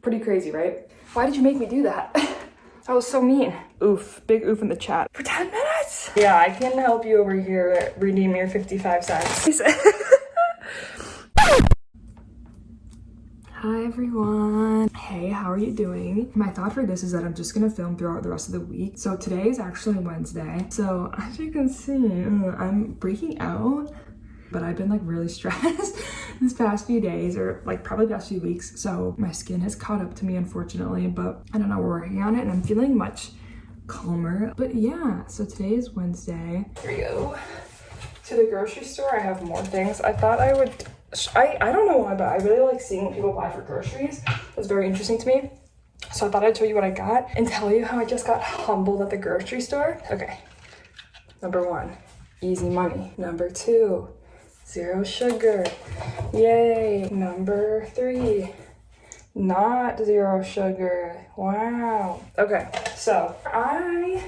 Pretty crazy, right? Why did you make me do that? That was so mean. Oof, big oof in the chat. For 10 minutes? Yeah, I can help you over here redeem your 55 cents. Hi everyone. Hey, how are you doing? My thought for this is that I'm just gonna film throughout the rest of the week. So today is actually Wednesday. So as you can see, I'm breaking out, but I've been like really stressed this past few days, or like probably the past few weeks. So my skin has caught up to me, unfortunately, but I don't know, we're working on it and I'm feeling much calmer. But yeah, so today is Wednesday. Here we go. To the grocery store, I have more things. I thought I would, I don't know why, but I really like seeing what people buy for groceries. It's very interesting to me. So I thought I'd show you what I got and tell you how I just got humbled at the grocery store. Okay, number 1, easy money. Number 2, 0 sugar. Yay. Number 3, not 0 sugar. Wow. Okay, so I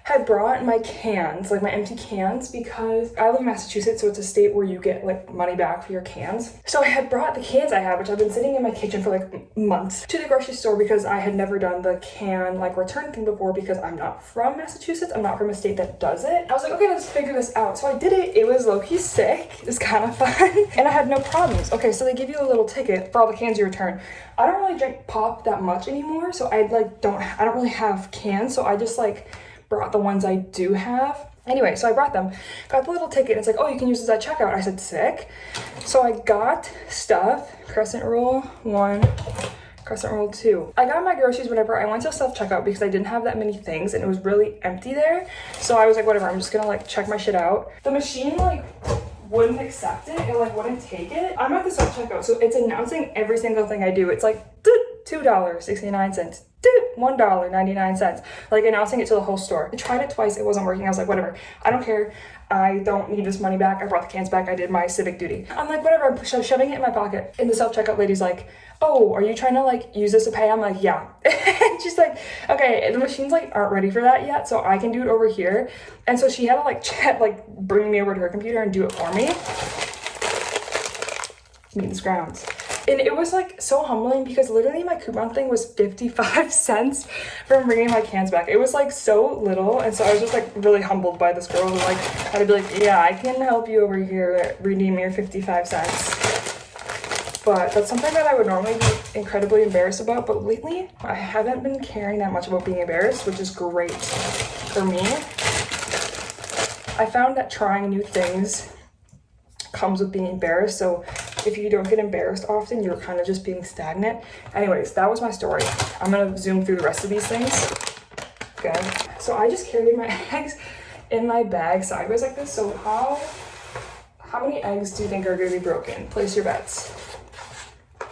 had brought my cans, like my empty cans, because I live in Massachusetts, so it's a state where you get like money back for your cans. So I had brought the cans I had, which I've been sitting in my kitchen for like months, to the grocery store because I had never done the can like return thing before because I'm not from Massachusetts. I'm not from a state that does it. I was like, okay, let's figure this out. So I did it. It was low-key sick. It was kind of fun. And I had no problems. Okay, so they give you a little ticket for all the cans you return. I don't really drink pop that much anymore, so I don't really have cans, so I just like brought the ones I do have. Anyway, so I brought them, got the little ticket, and it's like, oh, you can use this at checkout. I said, sick. So I got stuff, crescent roll 1, crescent roll 2. I got my groceries, whatever. I went to self-checkout because I didn't have that many things and it was really empty there. So I was like, whatever, I'm just gonna like check my shit out. The machine like wouldn't accept it, it like wouldn't take it. I'm at the self-checkout, so it's announcing every single thing I do. It's like $2.69, $1.99, like announcing it to the whole store. I tried it twice, it wasn't working. I was like, whatever, I don't care. I don't need this money back. I brought the cans back. I did my civic duty. I'm like, whatever, I'm shoving it in my pocket. And the self-checkout lady's like, oh, are you trying to like use this to pay? I'm like, yeah. And she's like, okay, the machines like aren't ready for that yet, so I can do it over here. And so she had to like bring me over to her computer and do it for me. Meet these grounds. And it was like so humbling because literally my coupon thing was 55 cents from bringing my cans back. It was like so little, and so I was just like really humbled by this girl who like had to be like, yeah, I can help you over here redeem your 55 cents. But that's something that I would normally be incredibly embarrassed about, but lately I haven't been caring that much about being embarrassed, which is great for me. I found that trying new things comes with being embarrassed, so if you don't get embarrassed often, you're kind of just being stagnant. Anyways, that was my story. I'm gonna zoom through the rest of these things. Okay, so I just carried my eggs in my bag sideways like this. So how many eggs do you think are gonna be broken? Place your bets. Oh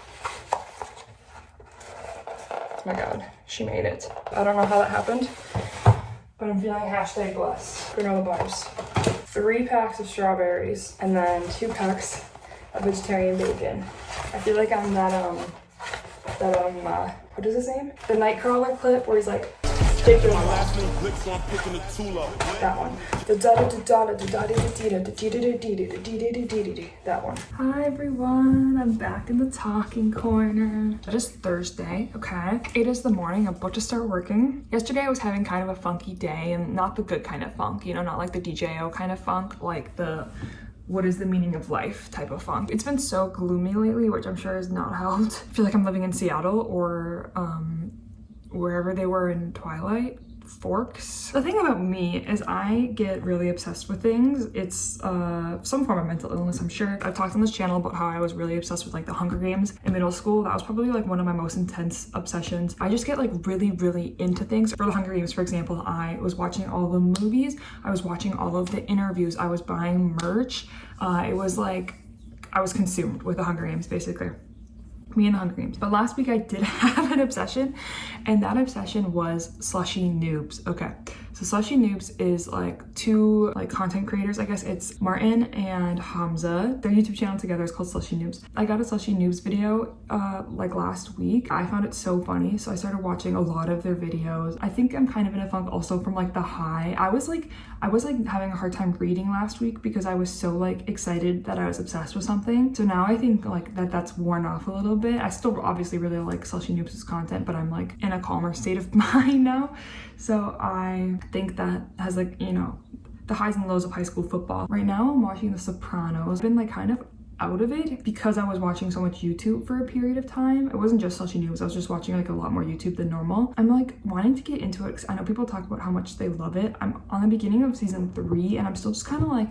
my God, she made it. I don't know how that happened, but I'm feeling hashtag blessed. Granola bars. 3 packs of strawberries, and then 2 packs of vegetarian bacon. I feel like I'm what is his name? The Nightcrawler clip where he's like, take your one. That one. That one. Hi everyone, I'm back in the talking corner. It is Thursday, okay? It is the morning, I'm about to start working. Yesterday I was having kind of a funky day, and not the good kind of funk, you know, not like the DJO kind of funk, like the what is the meaning of life type of funk. It's been so gloomy lately, which I'm sure has not helped. I feel like I'm living in Seattle or wherever they were in Twilight Forks. The thing about me is I get really obsessed with things. It's some form of mental illness, I'm sure. I've talked on this channel about how I was really obsessed with like the Hunger Games in middle school. That was probably like one of my most intense obsessions. I just get like really into things. For the Hunger Games, for example, I was watching all the movies, I was watching all of the interviews, I was buying merch. It was like I was consumed with the Hunger Games, basically. Me and the Hunger Games. But last week I did have an obsession, and that obsession was slushy noobs. Okay, So Slushy Noobs is like two like content creators, I guess. It's Martin and Hamza. Their YouTube channel together is called Slushy Noobs. I got a Slushy Noobs video like last week. I found it so funny, so I started watching a lot of their videos. I think I'm kind of in a funk also from like the high. I was like having a hard time reading last week because I was so like excited that I was obsessed with something. So now I think like that's worn off a little bit. I still obviously really like Slushy Noobs' content, but I'm like in a calmer state of mind now. So I think that has like, you know, the highs and lows of high school football. Right now I'm watching The Sopranos. I've been like kind of out of it because I was watching so much YouTube for a period of time. It wasn't just Slushy Noobs, I was just watching like a lot more YouTube than normal. I'm like wanting to get into it because I know people talk about how much they love it. I'm on the beginning of season 3 and I'm still just kind of like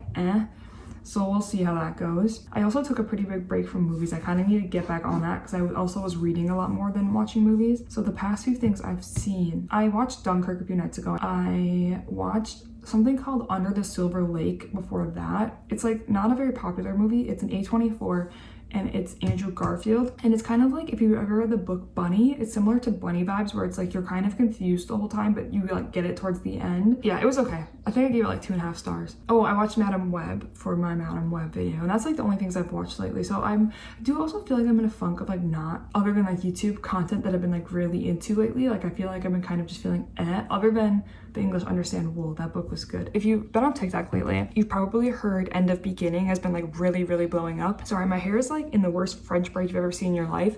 so we'll see how that goes. I also took a pretty big break from movies. I kind of need to get back on that because I also was reading a lot more than watching movies. So the past few things I've seen, I watched Dunkirk a few nights ago. I watched something called Under the Silver Lake before that. It's like not a very popular movie. It's an A24 and it's Andrew Garfield. And it's kind of like, if you ever read the book Bunny, it's similar to Bunny vibes where it's like you're kind of confused the whole time, but you like get it towards the end. Yeah, it was okay. I think I gave it like 2.5 stars. Oh, I watched Madam Web for my Madam Web video, and that's like the only things I've watched lately. So I do also feel like I'm in a funk of like not, other than like YouTube content that I've been like really into lately. Like I feel like I've been kind of just feeling other than The English Understandable. That book was good. If you've been on TikTok lately, you've probably heard End of Beginning has been like really blowing up. Sorry, my hair is like in the worst French braid you've ever seen in your life.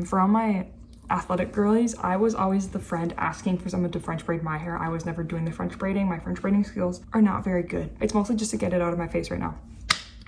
For all my athletic girlies, I was always the friend asking for someone to French braid my hair. I was never doing the French braiding. My French braiding skills are not very good. It's mostly just to get it out of my face right now.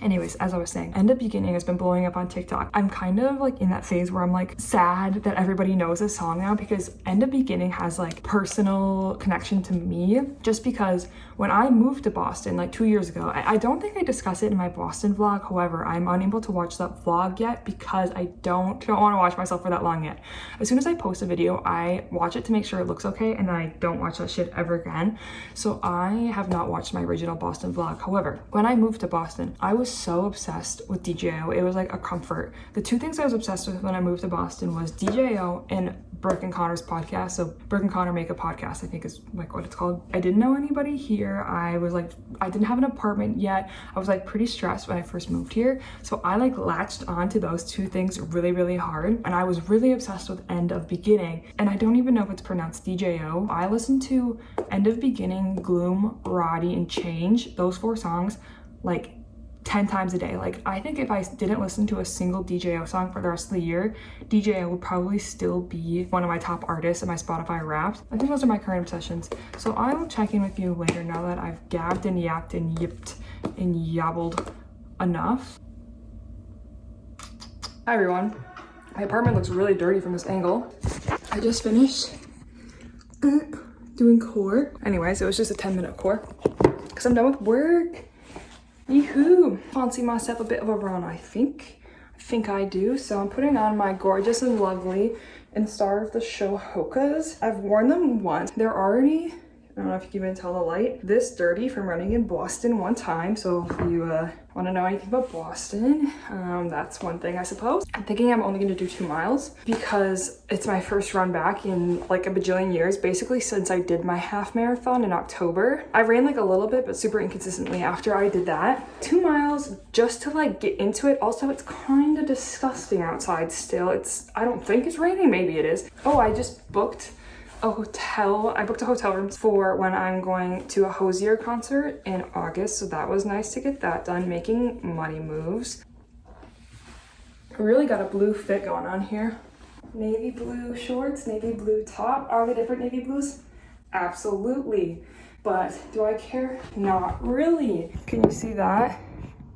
Anyways, as I was saying, End of Beginning has been blowing up on TikTok. I'm kind of like in that phase where I'm like sad that everybody knows this song now because End of Beginning has like personal connection to me just because when I moved to Boston like 2 years ago, I don't think I discussed it in my Boston vlog. However, I'm unable to watch that vlog yet because I don't want to watch myself for that long yet. As soon as I post a video, I watch it to make sure it looks okay and then I don't watch that shit ever again. So I have not watched my original Boston vlog. However, when I moved to Boston, I was so obsessed with DJO. It was like a comfort. The two things I was obsessed with when I moved to Boston was DJO and Brooke and Connor's podcast. So Brooke and Connor make a podcast, I think is like what it's called. I didn't know anybody here. I was like, I didn't have an apartment yet. I was like pretty stressed when I first moved here. So I like latched onto those two things really hard. And I was really obsessed with End of Beginning. And I don't even know if it's pronounced DJO. I listened to End of Beginning, Gloom, Roddy, and Change, those 4 songs, like 10 times a day. Like I think if I didn't listen to a single DJO song for the rest of the year, DJO would probably still be one of my top artists in my Spotify Wrapped. I think those are my current obsessions. So I will check in with you later now that I've gabbed and yapped and yipped and yabbled enough. Hi everyone. My apartment looks really dirty from this angle. I just finished doing core. Anyways, it was just a 10-minute core because I'm done with work. Yoo-hoo! Fancy myself a bit of a run, I think. I do. So I'm putting on my gorgeous and lovely and star of the show Hoka's. I've worn them once. They're already, I don't know if you can even tell the light, this dirty from running in Boston one time. So if you want to know anything about Boston, that's one thing, I suppose. I'm thinking I'm only going to do 2 miles because it's my first run back in like a bajillion years, basically since I did my half marathon in October. I ran like a little bit, but super inconsistently after I did that. 2 miles just to like get into it. Also, it's kind of disgusting outside still. I don't think it's raining. Maybe it is. Oh, I just booked a hotel. I booked a hotel room for when I'm going to a Hosier concert in August, so that was nice to get that done, making money moves. I really got a blue fit going on here. Navy blue shorts, navy blue top. Are they different navy blues? Absolutely. But do I care? Not really. Can you see that?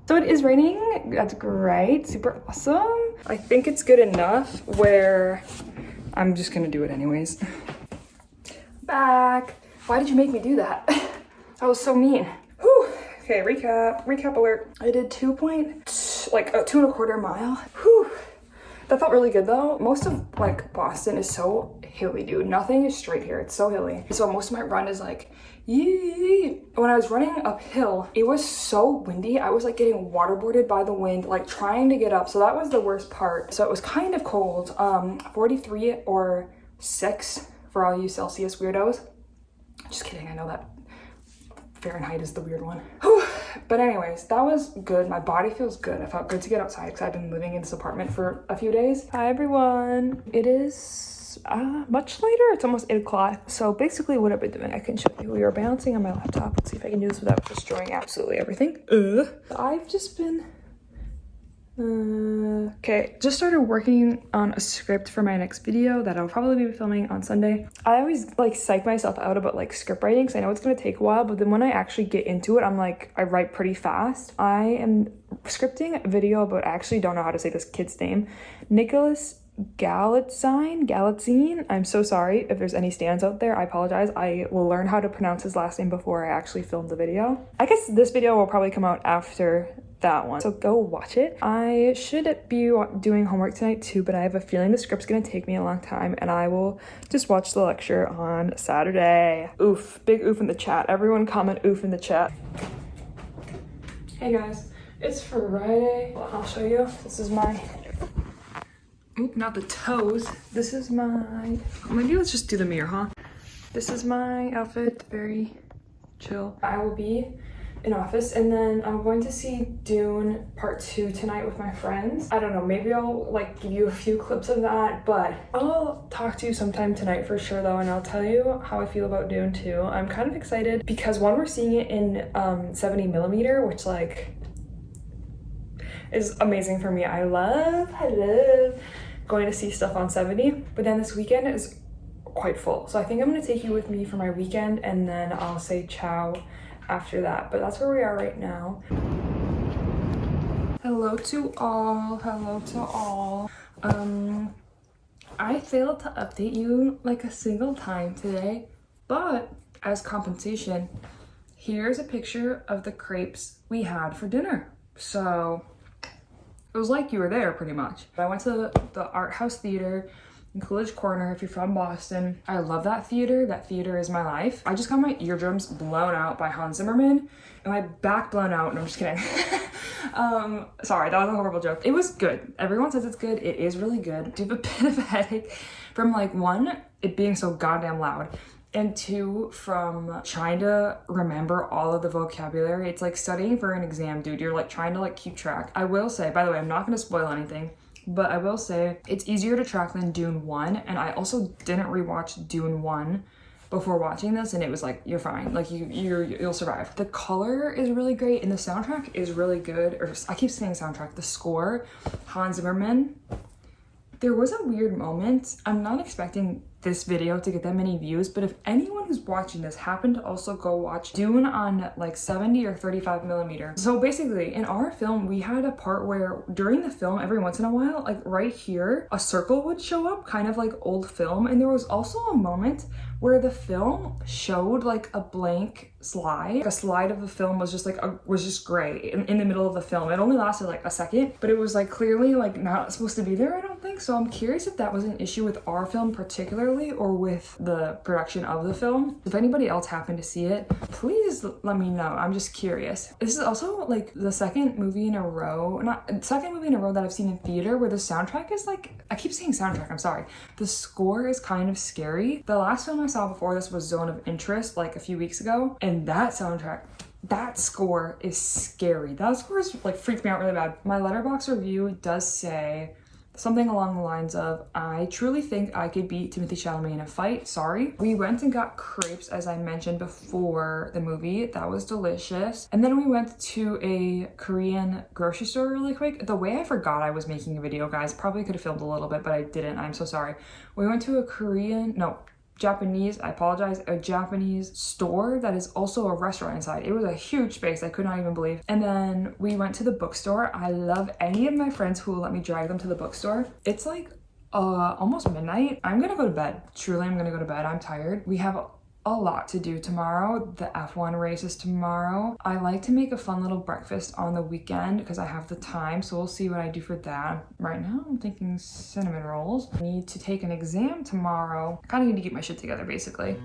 So it is raining. That's great. Super awesome. I think it's good enough where I'm just gonna do it anyways. Back. Why did you make me do that? That was so mean. Whew. Okay, recap alert. I did 2.25 mile. Whew. That felt really good though. Most of like Boston is so hilly, dude. Nothing is straight here. It's so hilly. So most of my run is like, yee. When I was running uphill, it was so windy. I was like getting waterboarded by the wind, like trying to get up. So that was the worst part. So it was kind of cold. 43 or 6 for all you Celsius weirdos. Just kidding, I know that Fahrenheit is the weird one. Whew. But anyways, that was good. My body feels good. I felt good to get outside because I've been living in this apartment for a few days. Hi everyone. It is much later. It's almost 8 o'clock. So basically what I've been doing, I can show you. We are balancing on my laptop. Let's see if I can do this without destroying absolutely everything. I've just been okay, just started working on a script for my next video that I'll probably be filming on Sunday. I always like psych myself out about like script writing because I know it's gonna take a while, but then when I actually get into it, I'm like, I write pretty fast. I am scripting a video about, I actually don't know how to say this kid's name, Nicholas Galitzine. I'm so sorry if there's any stands out there. I apologize. I will learn how to pronounce his last name before I actually film the video. I guess this video will probably come out after that one, so go watch it. I should be doing homework tonight too, but I have a feeling the script's gonna take me a long time and I will just watch the lecture on Saturday. Oof, big oof in the chat. Everyone comment oof in the chat. Hey guys, it's Friday. Well, I'll show you. This is my, oop, not the toes. This is my, maybe let's just do the mirror, huh? This is my outfit, very chill. I will be in office and then I'm going to see Dune Part 2 tonight with my friends. I don't know, maybe I'll like give you a few clips of that, but I'll talk to you sometime tonight for sure though, and I'll tell you how I feel about Dune 2. I'm kind of excited because one, we're seeing it in 70mm, which like is amazing for me. I love going to see stuff on 70, but then this weekend is quite full. So I think I'm gonna take you with me for my weekend and then I'll say ciao after that, but that's where we are right now. Hello to all, hello to all. I failed to update you like a single time today, but as compensation, here's a picture of the crepes we had for dinner. So it was like you were there pretty much. I went to the Art House Theater in Coolidge Corner. If you're from Boston, I love that theater. That theater is my life. I just got my eardrums blown out by Hans Zimmerman and my back blown out. No, I'm just kidding. Sorry, that was a horrible joke. It was good. Everyone says it's good. It is really good. I do have a bit of a headache from like one, it being so goddamn loud, and two, from trying to remember all of the vocabulary. It's like studying for an exam, dude. You're like trying to like keep track. I will say, by the way, I'm not gonna spoil anything, but I will say it's easier to track than Dune 1, and I also didn't rewatch Dune 1 before watching this, and it was like, you're fine, like you'll survive. The color is really great and the soundtrack is really good, or I keep saying soundtrack, the score, Hans Zimmerman. There was a weird moment. I'm not expecting this video to get that many views, but if anyone who's watching this happened to also go watch Dune on like 70 or 35mm. So basically in our film, we had a part where during the film, every once in a while, like right here, a circle would show up, kind of like old film. And there was also a moment where the film showed like a blank slide. A slide of the film was just like, was just gray in the middle of the film. It only lasted like a second, but it was like clearly like not supposed to be there, I don't think. So I'm curious if that was an issue with our film particularly or with the production of the film. If anybody else happened to see it, please let me know. I'm just curious. This is also like the second movie in a row that I've seen in theater where the soundtrack is like, I keep saying soundtrack, I'm sorry. The score is kind of scary. The last film I saw before this was Zone of Interest like a few weeks ago, and that soundtrack, that score is scary. That score is like freaked me out really bad. My Letterboxd review does say something along the lines of, I truly think I could beat Timothée Chalamet in a fight. Sorry. We went and got crepes, as I mentioned before the movie. That was delicious. And then we went to a Korean grocery store really quick. The way I forgot I was making a video, guys, probably could have filmed a little bit, but I didn't. I'm so sorry. We went to a Japanese, I apologize, a Japanese store that is also a restaurant inside. It was a huge space, I could not even believe. And then we went to the bookstore. I love any of my friends who will let me drag them to the bookstore. It's like almost midnight. I'm gonna go to bed. Truly, I'm gonna go to bed. I'm tired. We have a lot to do tomorrow. The F1 race is tomorrow. I like to make a fun little breakfast on the weekend because I have the time, so we'll see what I do for that. Right now, I'm thinking cinnamon rolls. I need to take an exam tomorrow. I kind of need to get my shit together, basically.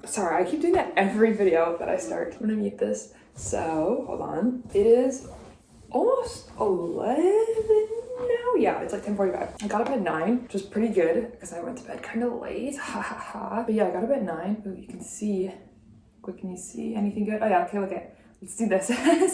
Sorry, I keep doing that every video that I start. I'm gonna mute this. So, hold on. It is almost 11 now. Yeah, it's like 10:45. I got up at 9, which was pretty good because I went to bed kind of late. Ha ha ha. But yeah, I got up at 9. Ooh, you can see. What can you see? Anything good? Oh yeah, okay, look at. Let's do this.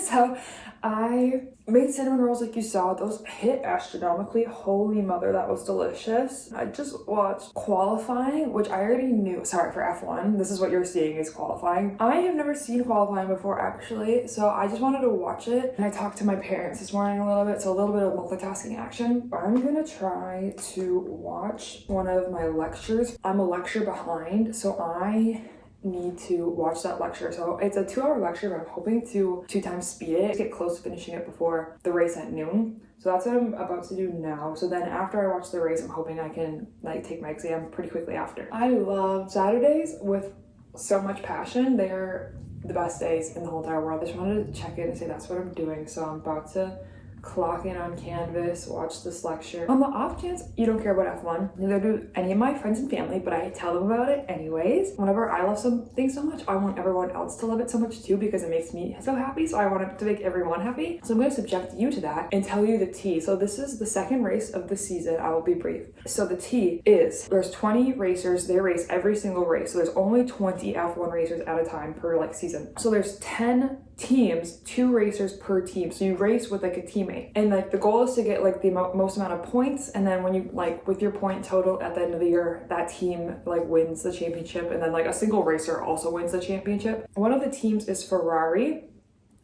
So I made cinnamon rolls like you saw. Those hit astronomically. Holy mother, that was delicious. I just watched qualifying, which I already knew. Sorry, for F1. This is what you're seeing is qualifying. I have never seen qualifying before actually, so I just wanted to watch it. And I talked to my parents this morning a little bit, so a little bit of multitasking action. I'm gonna try to watch one of my lectures. I'm a lecture behind, so I need to watch that lecture. So it's a 2-hour lecture, but I'm hoping to 2 times speed it, get close to finishing it before the race at noon. So that's what I'm about to do now. So then after I watch the race, I'm hoping I can like take my exam pretty quickly after. I love Saturdays with so much passion. They're the best days in the whole entire world. I just wanted to check in and say that's what I'm doing. So I'm about to clock in on Canvas, watch this lecture. On the off chance you don't care about F1, neither do any of my friends and family, but I tell them about it anyways. Whenever I love something so much, I want everyone else to love it so much too because it makes me so happy, so I want it to make everyone happy. So I'm going to subject you to that and tell you the tea. So this is the second race of the season. I will be brief. So the tea is there's 20 racers, they race every single race. So there's only 20 F1 racers at a time per like season. So there's 10 teams, 2 racers per team, so you race with like a teammate, and like the goal is to get like the most amount of points, and then when you like with your point total at the end of the year, that team like wins the championship, and then like a single racer also wins the championship. One of the teams is Ferrari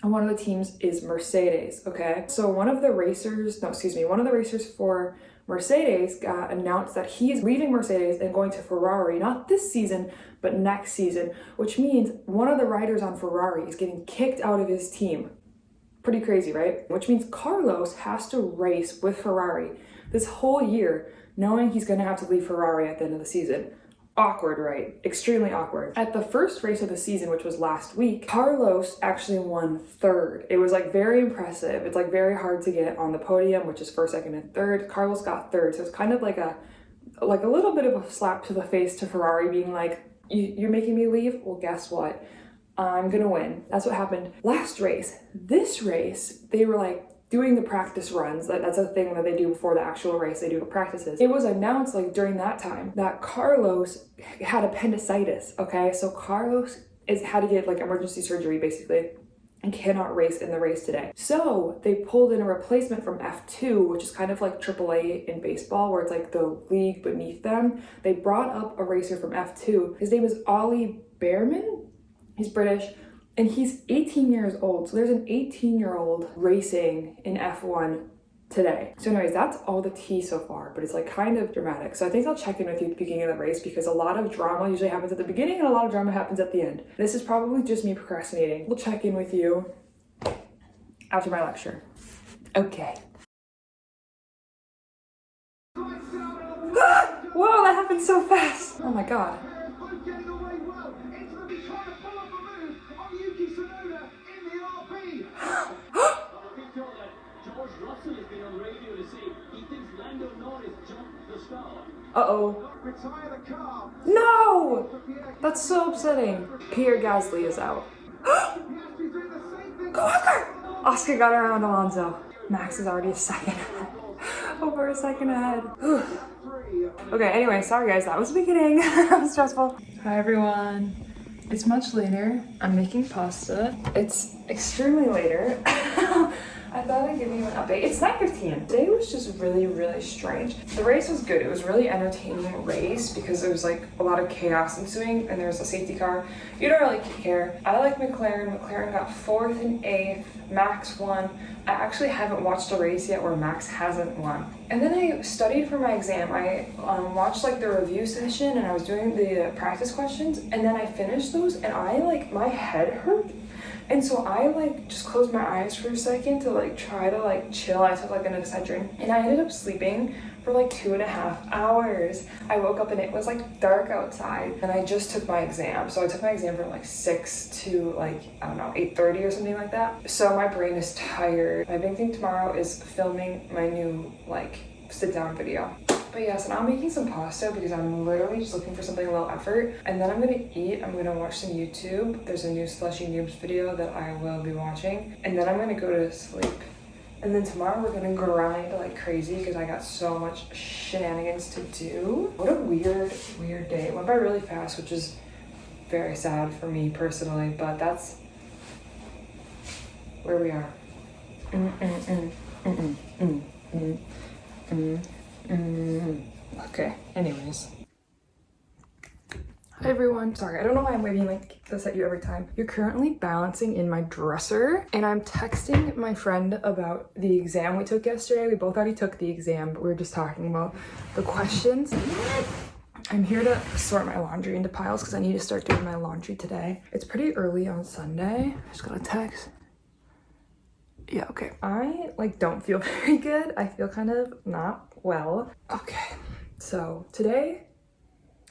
and one of the teams is Mercedes. Okay, so one of the racers for Mercedes got announced that he's leaving Mercedes and going to Ferrari, not this season, but next season, which means one of the riders on Ferrari is getting kicked out of his team. Pretty crazy, right? Which means Carlos has to race with Ferrari this whole year, knowing he's gonna have to leave Ferrari at the end of the season. Awkward, right? Extremely awkward. At the first race of the season, which was last week, Carlos actually won 3rd. It was like very impressive. It's like very hard to get on the podium, which is 1st, 2nd, and 3rd. Carlos got 3rd, so it's kind of like a little bit of a slap to the face to Ferrari, being like, you're making me leave? Well, guess what? I'm gonna win. That's what happened last race. This race, they were like doing the practice runs. That's a thing that they do before the actual race. They do practices. It was announced like during that time that Carlos had appendicitis. Okay, so Carlos had to get like emergency surgery basically and cannot race in the race today. So they pulled in a replacement from F2, which is kind of like AAA in baseball, where it's like the league beneath them. They brought up a racer from F2. His name is Ollie Behrman. He's British. And he's 18 years old. So there's an 18-year-old racing in F1 today. So anyways, that's all the tea so far, but it's like kind of dramatic. So I think I'll check in with you at the beginning of the race because a lot of drama usually happens at the beginning and a lot of drama happens at the end. This is probably just me procrastinating. We'll check in with you after my lecture. Okay. Whoa, that happened so fast. Oh my God. Uh-oh. No! That's so upsetting. Pierre Gasly is out. Go Oscar! Oscar got around Alonso. Max is already a second ahead. Over a second ahead. Okay, anyway, sorry guys, that was the beginning. That was stressful. Hi everyone. It's much later. I'm making pasta. It's extremely later. I thought I'd give you an update. It's 9:15. Today was just really, really strange. The race was good. It was a really entertaining race because there was like a lot of chaos ensuing and there was a safety car. You don't really care. I like McLaren. McLaren got 4th and 8th. Max won. I actually haven't watched a race yet where Max hasn't won. And then I studied for my exam. I watched like the review session and I was doing the practice questions and then I finished those and my head hurt. And so I like just closed my eyes for a second to like try to like chill. I took like an Excedrin and I ended up sleeping for like 2.5 hours. I woke up and it was like dark outside and I just took my exam. So I took my exam from like 6 to like, I don't know, 8:30 or something like that. So my brain is tired. My big thing tomorrow is filming my new like sit down video. But yeah, so now I'm making some pasta because I'm literally just looking for something low effort. And then I'm gonna eat, I'm gonna watch some YouTube. There's a new Slushy Noobs video that I will be watching. And then I'm gonna go to sleep. And then tomorrow we're gonna grind like crazy because I got so much shenanigans to do. What a weird day. It went by really fast, which is very sad for me personally, but that's where we are. Okay, anyways. Hi everyone. Sorry, I don't know why I'm waving like this at you every time. You're currently balancing in my dresser and I'm texting my friend about the exam we took yesterday. We both already took the exam, but we were just talking about the questions. I'm here to sort my laundry into piles because I need to start doing my laundry today. It's pretty early on Sunday. I just got a text. Yeah, okay. I like don't feel very good. I feel kind of not well. Okay, so today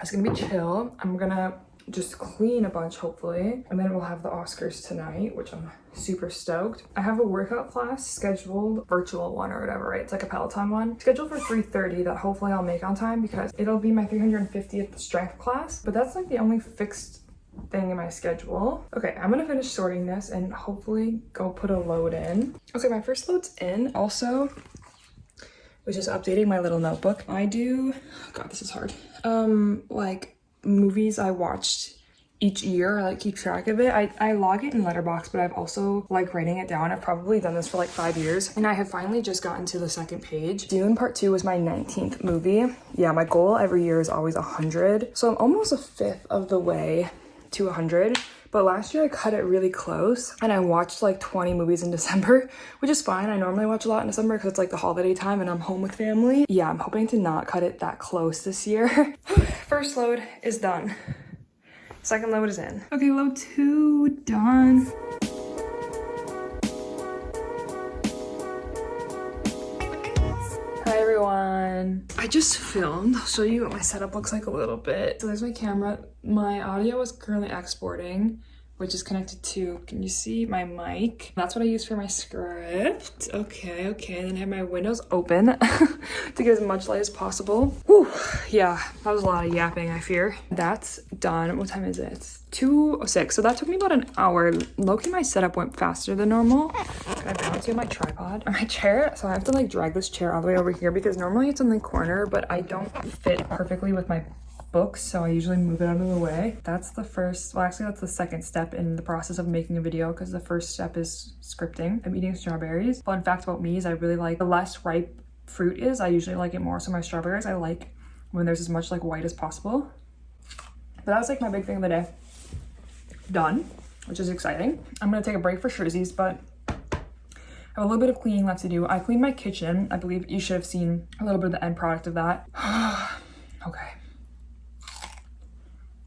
it's gonna be chill. I'm gonna just clean a bunch hopefully, and then we'll have the Oscars tonight, which I'm super stoked. I have a workout class scheduled, virtual one or whatever, right? It's like a Peloton one, scheduled for 3:30 that hopefully I'll make on time because it'll be my 350th strength class, but that's like the only fixed thing in my schedule. Okay, I'm gonna finish sorting this and hopefully go put a load in. Okay, my first load's in. Also, was just updating my little notebook. I do, oh God, this is hard. Like movies I watched each year, I like keep track of it. I log it in Letterboxd, but I've also like writing it down. I've probably done this for like 5 years and I have finally just gotten to the second page. Dune Part 2 was my 19th movie. Yeah, my goal every year is always 100. So I'm almost a fifth of the way to 100. But last year I cut it really close and I watched like 20 movies in December, which is fine. I normally watch a lot in December because it's like the holiday time and I'm home with family. Yeah, I'm hoping to not cut it that close this year. First load is done. Second load is in. Okay, load 2 done. Hi everyone. I just filmed. I'll show you what my setup looks like a little bit. So there's my camera. My audio is currently exporting, which is connected to, can you see my mic? That's what I use for my script. Okay, and then I have my windows open to get as much light as possible. Whew, yeah, that was a lot of yapping, I fear. That's done. What time is it? It's 2:06, so that took me about an hour. Low-key, my setup went faster than normal. Can I balance you on my tripod? My chair, so I have to like drag this chair all the way over here because normally it's in the corner, but I don't fit perfectly with my books, so I usually move it out of the way. That's the first, well actually that's the second step in the process of making a video because the first step is scripting. I'm eating strawberries. Fun fact about me is I really like the less ripe fruit is, I usually like it more. So my strawberries, I like when there's as much like white as possible. But that was like my big thing of the day. Done, which is exciting. I'm gonna take a break for Shrizzies, but I have a little bit of cleaning left to do. I cleaned my kitchen. I believe you should have seen a little bit of the end product of that. Okay.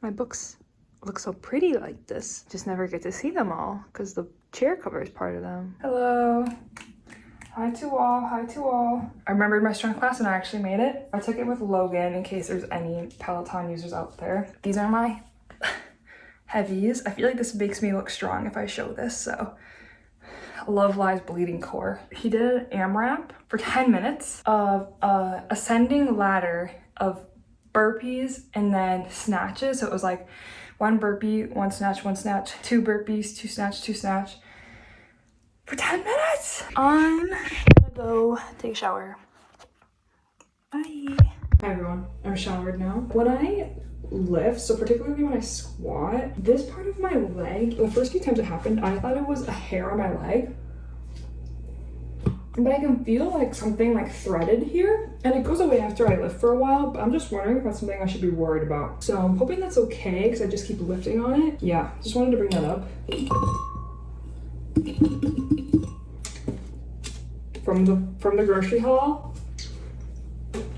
My books look so pretty like this. Just never get to see them all because the chair cover is part of them. Hello. Hi to all, hi to all. I remembered my strength class and I actually made it. I took it with Logan in case there's any Peloton users out there. These are my heavies. I feel like this makes me look strong if I show this, so. Love Lies Bleeding Core. He did an AMRAP for 10 minutes of ascending ladder of burpees and then snatches. So it was like 1 burpee, 1 snatch, 2 burpees, 2 snatch, 2 snatch for 10 minutes. I'm gonna go take a shower. Bye. Hi everyone, I'm showered now. When I lift, so particularly when I squat, this part of my leg, the first few times it happened, I thought it was a hair on my leg. But I can feel like something like threaded here and it goes away after I lift for a while, but I'm just wondering if that's something I should be worried about. So I'm hoping that's okay because I just keep lifting on it. Yeah, just wanted to bring that up. From the grocery haul,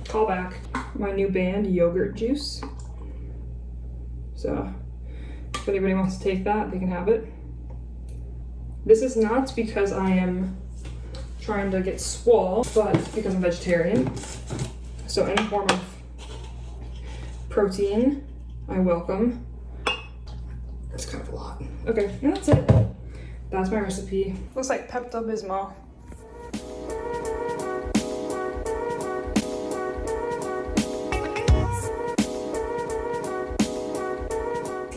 call back my new band, Yogurt Juice. So if anybody wants to take that, they can have it. This is not because I am trying to get swole, but because I'm vegetarian. So any form of protein, I welcome. It's kind of a lot. Okay, and that's it. That's my recipe. Looks like Pepto-Bismol.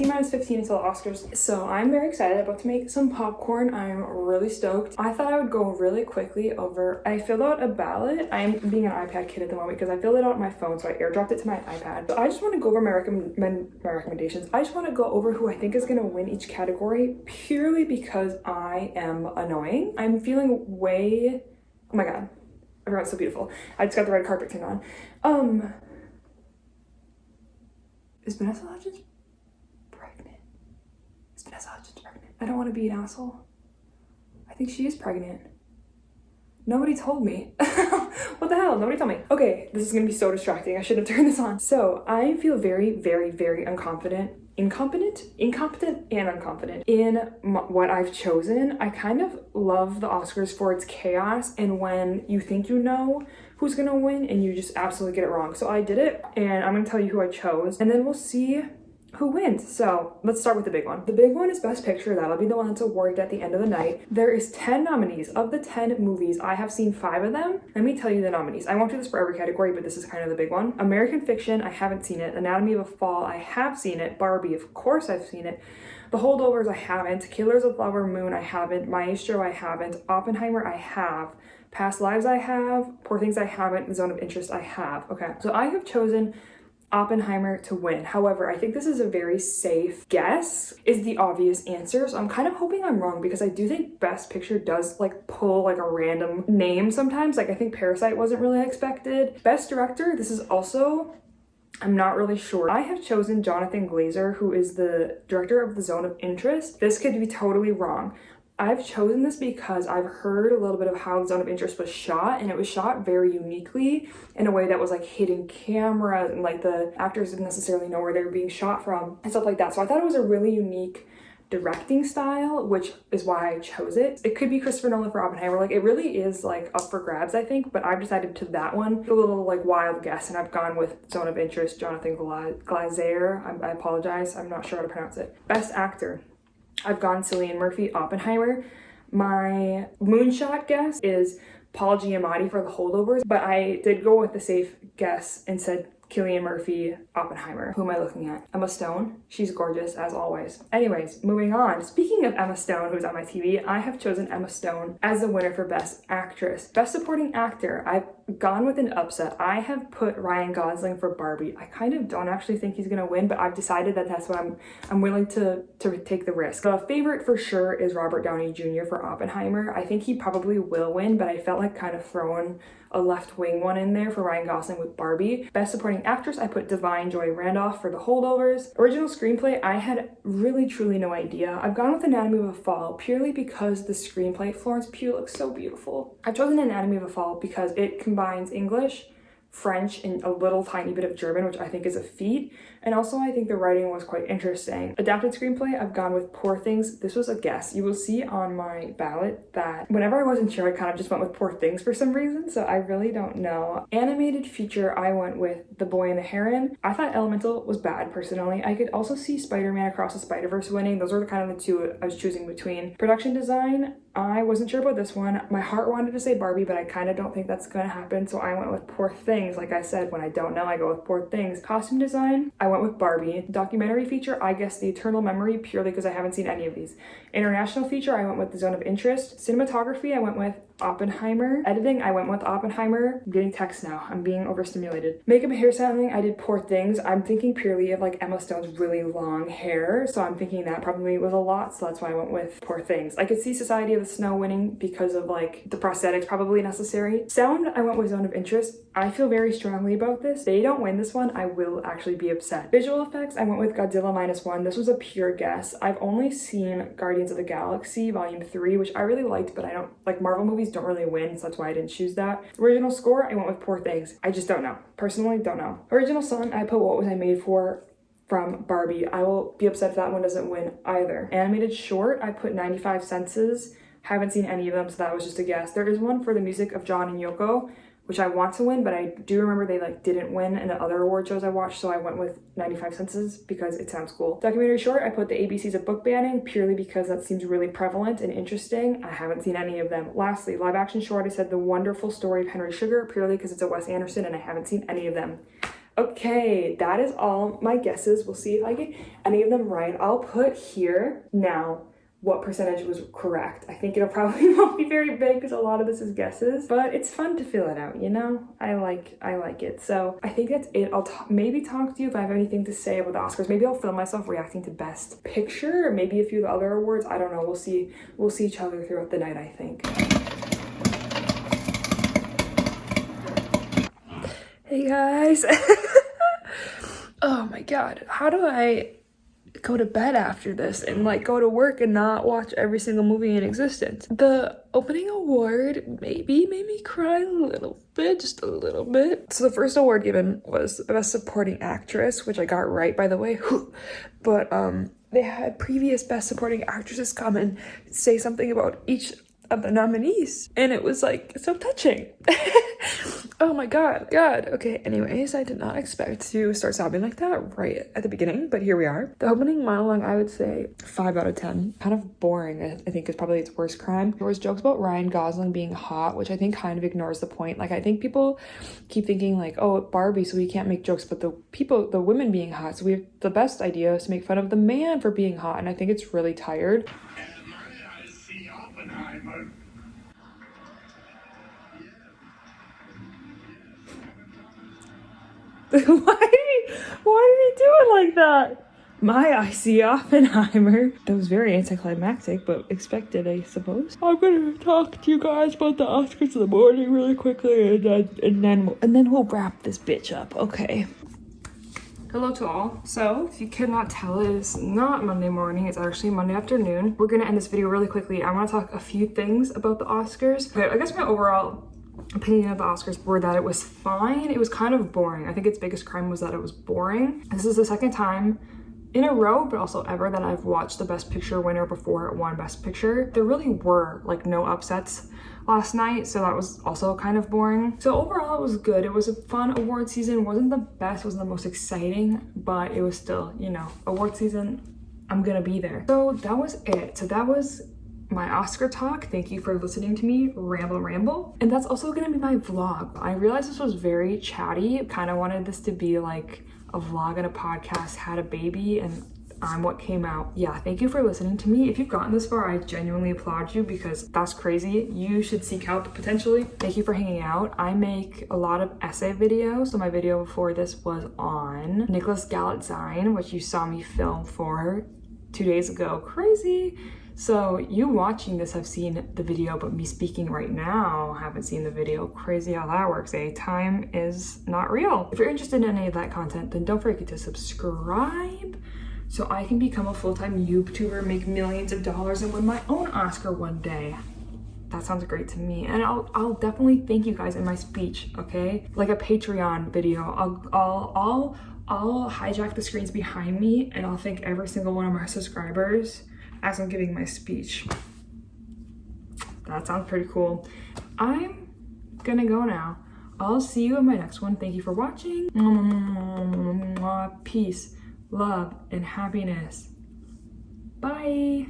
T-minus 15 until the Oscars. So I'm very excited about to make some popcorn. I'm really stoked. I thought I would go really quickly over, I filled out a ballot. I'm being an iPad kid at the moment because I filled it out on my phone, so I airdropped it to my iPad. So I just want to go over my recommendations. I just want to go over who I think is going to win each category purely because I am annoying. I'm feeling way, oh my god, everyone's so beautiful. I just got the red carpet thing on. Is Vanessa Hudgens pregnant? Is Vanessa Hudgens pregnant? I don't want to be an asshole. I think she is pregnant. Nobody told me. What the hell? Nobody told me. Okay, this is gonna be so distracting. I should have turned this on. So I feel very, very, very incompetent and unconfident in what I've chosen. I kind of love the Oscars for its chaos and when you think you know who's gonna win and you just absolutely get it wrong. So I did it and I'm gonna tell you who I chose and then we'll see who wins. So let's start with the big one. The big one is Best Picture. That'll be the one that's awarded at the end of the night. There is 10 nominees. Of the 10 movies, I have seen 5 of them. Let me tell you the nominees. I won't do this for every category, but this is kind of the big one. American Fiction, I haven't seen it. Anatomy of a Fall, I have seen it. Barbie, of course I've seen it. The Holdovers, I haven't. Killers of the Flower Moon, I haven't. Maestro, I haven't. Oppenheimer, I have. Past Lives, I have. Poor Things, I haven't. The Zone of Interest, I have. Okay, so I have chosen Oppenheimer to win. However, I think this is a very safe guess is the obvious answer. So I'm kind of hoping I'm wrong because I do think Best Picture does like pull like a random name sometimes. Like I think Parasite wasn't really expected. Best Director, this is also, I'm not really sure. I have chosen Jonathan Glazer, who is the director of The Zone of Interest. This could be totally wrong. I've chosen this because I've heard a little bit of how The Zone of Interest was shot, and it was shot very uniquely in a way that was like hidden cameras and like the actors didn't necessarily know where they were being shot from and stuff like that. So I thought it was a really unique directing style, which is why I chose it. It could be Christopher Nolan for Oppenheimer. Like it really is like up for grabs, I think, but I've decided to that one. A little like wild guess, and I've gone with Zone of Interest, Jonathan Glazer. I apologize. I'm not sure how to pronounce it. Best Actor. I've gone Cillian Murphy, Oppenheimer. My moonshot guess is Paul Giamatti for The Holdovers, but I did go with the safe guess and said Cillian Murphy, Oppenheimer. Who am I looking at? Emma Stone. She's gorgeous as always. Anyways, moving on. Speaking of Emma Stone, who's on my TV, I have chosen Emma Stone as the winner for Best Actress. Best Supporting Actor, I've gone with an upset. I have put Ryan Gosling for Barbie. I kind of don't actually think he's gonna win, but I've decided that that's what I'm willing to take the risk. The favorite for sure is Robert Downey Jr. for Oppenheimer. I think he probably will win, but I felt like kind of throwing a left-wing one in there for Ryan Gosling with Barbie. Best Supporting Actress, I put Divine Joy Randolph for The Holdovers. Original Screenplay, I had really truly no idea. I've gone with Anatomy of a Fall purely because the screenplay, Florence Pugh, looks so beautiful. I've chosen Anatomy of a Fall because it combines English, French, and a little tiny bit of German, which I think is a feat. And also I think the writing was quite interesting. Adapted Screenplay, I've gone with Poor Things. This was a guess. You will see on my ballot that whenever I wasn't sure, I kind of just went with Poor Things for some reason, so I really don't know. Animated Feature, I went with The Boy and the Heron. I thought Elemental was bad personally. I could also see Spider-Man Across the Spider-Verse winning. Those are the kind of the two I was choosing between. Production Design, I wasn't sure about this one. My heart wanted to say Barbie, but I kind of don't think that's gonna happen, so I went with Poor Things. Like I said, when I don't know, I go with Poor Things. Costume Design, I went with Barbie. Documentary Feature, I guess The Eternal Memory, purely because I haven't seen any of these. International Feature, I went with The Zone of Interest. Cinematography, I went with Oppenheimer. Editing, I went with Oppenheimer. I'm getting texts now. I'm being overstimulated. Makeup and hairstyling, I did Poor Things. I'm thinking purely of like Emma Stone's really long hair, so I'm thinking that probably was a lot, so that's why I went with Poor Things. I could see Society of the Snow winning because of like the prosthetics probably necessary. Sound, I went with Zone of Interest. I feel very strongly about this. If they don't win this one, I will actually be upset. Visual effects, I went with Godzilla -1. This was a pure guess. I've only seen Guardians of the Galaxy Volume 3, which I really liked, but I don't like Marvel movies don't really win, so that's why I didn't choose that. Original score, I went with Poor Things. I just don't know. Personally, don't know. Original song, I put What Was I Made For from Barbie. I will be upset if that one doesn't win either. Animated short, I put 95 Senses. Haven't seen any of them, so that was just a guess. There is one for the music of John and Yoko, which I want to win, but I do remember they like didn't win in the other award shows I watched, so I went with 95 Senses because it sounds cool. Documentary short, I put The ABCs of Book Banning purely because that seems really prevalent and interesting. I haven't seen any of them. Lastly, live action short, I said The Wonderful Story of Henry Sugar purely because it's a Wes Anderson and I haven't seen any of them. Okay, that is all my guesses. We'll see if I get any of them right. I'll put here now what percentage was correct. I think it'll probably won't be very big because a lot of this is guesses, but it's fun to fill it out, you know? I like it. So I think that's it. I'll maybe talk to you if I have anything to say about the Oscars. Maybe I'll film myself reacting to Best Picture, or maybe a few of the other awards. I don't know. We'll see each other throughout the night, I think. Hey guys. Oh my god, how do I go to bed after this and like go to work and not watch every single movie in existence? The opening award maybe made me cry a little bit, just a little bit. So the first award given was Best Supporting Actress, which I got right, by the way. But they had previous Best Supporting Actresses come and say something about each of the nominees, and it was like so touching. Oh my god. Okay, anyways, I did not expect to start sobbing like that right at the beginning, but here we are. The opening monologue, I would say 5 out of 10. Kind of boring, I think, is probably its worst crime. There was jokes about Ryan Gosling being hot, which I think kind of ignores the point. Like, I think people keep thinking like, oh, Barbie, so we can't make jokes about the women being hot, so we have the best idea is to make fun of the man for being hot, and I think it's really tired. Why did he do it like that? I see Oppenheimer. That was very anticlimactic, but expected, I suppose. I'm gonna talk to you guys about the Oscars in the morning really quickly, and then we'll wrap this bitch up. Okay. Hello to all. So, if you could not tell, it is not Monday morning, it's actually Monday afternoon. We're gonna end this video really quickly. I wanna talk a few things about the Oscars. Okay, I guess my overall opinion of the Oscars were that it was fine. It was kind of boring. I think its biggest crime was that it was boring. This is the second time in a row, but also ever, that I've watched the Best Picture winner before it won Best Picture. There really were like no upsets last night, so that was also kind of boring. So overall, it was good. It was a fun award season. It wasn't the best, wasn't the most exciting, but it was still, you know, award season, I'm gonna be there. So that was it. So that was my Oscar talk. Thank you for listening to me ramble. And that's also gonna be my vlog. I realized this was very chatty. Kind of wanted this to be like a vlog and a podcast, had a baby, and I'm what came out. Yeah, thank you for listening to me. If you've gotten this far, I genuinely applaud you because that's crazy. You should seek help potentially. Thank you for hanging out. I make a lot of essay videos. So my video before this was on Nicholas Galitzine, which you saw me film for 2 days ago. Crazy. So you watching this have seen the video, but me speaking right now haven't seen the video. Crazy how that works, eh? Time is not real. If you're interested in any of that content, then don't forget to subscribe so I can become a full-time YouTuber, make millions of dollars, and win my own Oscar one day. That sounds great to me. And I'll definitely thank you guys in my speech, okay? Like a Patreon video. I'll hijack the screens behind me and I'll thank every single one of my subscribers as I'm giving my speech. That sounds pretty cool. I'm gonna go now. I'll see you in my next one. Thank you for watching. Peace, love, and happiness. Bye.